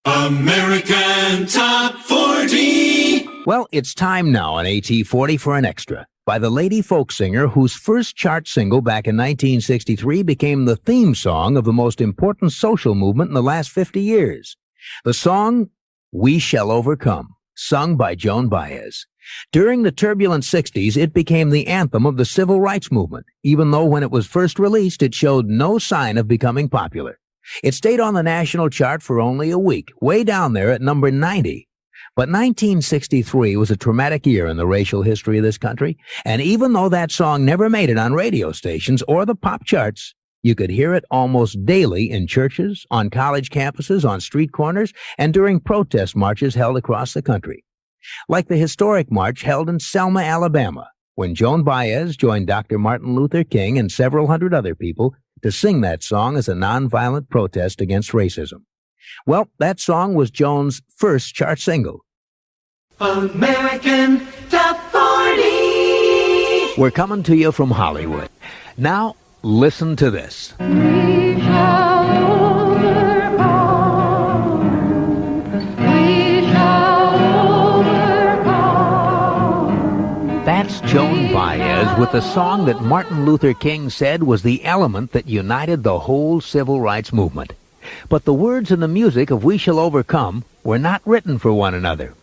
American Top 40. Well, it's time now on AT40 for an extra by the lady folk singer whose first chart single back in 1963 became the theme song of the most important social movement in the last 50 years. The song, We Shall Overcome, sung by Joan Baez. During the turbulent 60s, it became the anthem of the civil rights movement, even though when it was first released, it showed no sign of becoming popular. It stayed on the national chart for only a week, way down there at number 90. But 1963 was a traumatic year in the racial history of this country, and even though that song never made it on radio stations or the pop charts, you could hear it almost daily in churches, on college campuses, on street corners, and during protest marches held across the country. Like the historic march held in Selma, Alabama, when Joan Baez joined Dr. Martin Luther King and several hundred other people to sing that song as a nonviolent protest against racism. Well, that song was Joan's first chart single. American Top 40. We're coming to you from Hollywood. Now, listen to this. We shall overcome. We shall overcome. That's Joan Baez with the song that Martin Luther King said was the element that united the whole civil rights movement. But the words and the music of We Shall Overcome were not written for one another.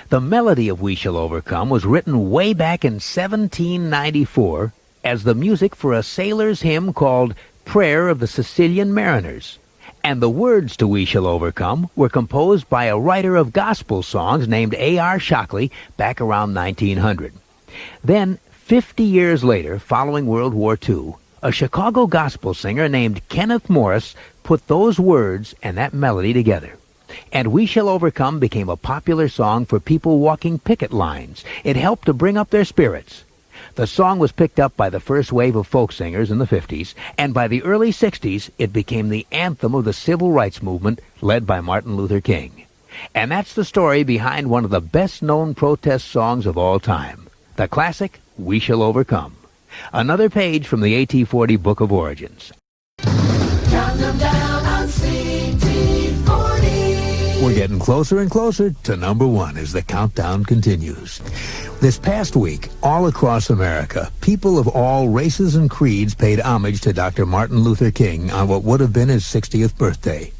The melody of We Shall Overcome was written way back in 1794 as the music for a sailor's hymn called Prayer of the Sicilian Mariners. And the words to We Shall Overcome were composed by a writer of gospel songs named A.R. Shockley back around 1900. Then, 50 years later, following World War II, a Chicago gospel singer named Kenneth Morris put those words and that melody together. And We Shall Overcome became a popular song for people walking picket lines. It helped to bring up their spirits. The song was picked up by the first wave of folk singers in the 50s, and by the early 60s, it became the anthem of the civil rights movement led by Martin Luther King. And that's the story behind one of the best-known protest songs of all time, the classic We Shall Overcome. Another page from the AT40 Book of Origins. Count them down on CT40. We're getting closer and closer to number one as the countdown continues. This past week, all across America, people of all races and creeds paid homage to Dr. Martin Luther King on what would have been his 60th birthday.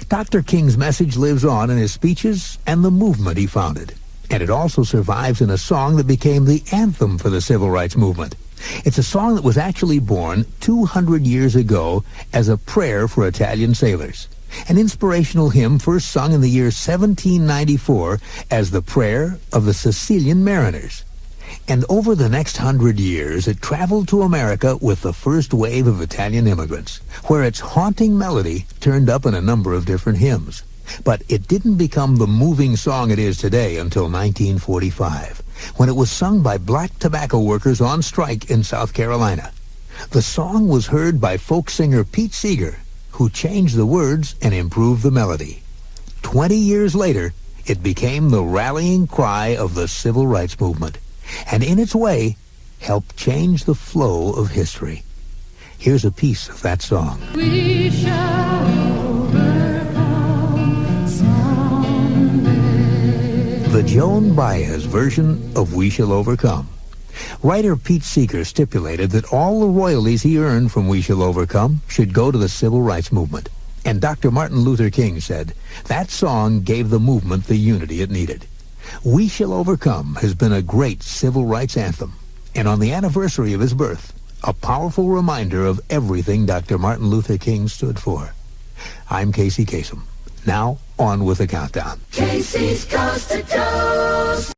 Dr. King's message lives on in his speeches and the movement he founded. And it also survives in a song that became the anthem for the civil rights movement. It's a song that was actually born 200 years ago as a prayer for Italian sailors. An inspirational hymn first sung in the year 1794 as the Prayer of the Sicilian Mariners. And over the next 100 years, it traveled to America with the first wave of Italian immigrants, where its haunting melody turned up in a number of different hymns. But it didn't become the moving song it is today until 1945, when it was sung by black tobacco workers on strike in South Carolina. The song was heard by folk singer Pete Seeger, who changed the words and improved the melody. 20 years later, it became the rallying cry of the civil rights movement, and in its way, helped change the flow of history. Here's a piece of that song. We shall overcome someday. The Joan Baez version of We Shall Overcome. Writer Pete Seeger stipulated that all the royalties he earned from We Shall Overcome should go to the civil rights movement. And Dr. Martin Luther King said that song gave the movement the unity it needed. We Shall Overcome has been a great civil rights anthem. And on the anniversary of his birth, a powerful reminder of everything Dr. Martin Luther King stood for. I'm Casey Kasem. Now, on with the countdown. Casey's Coast to Coast.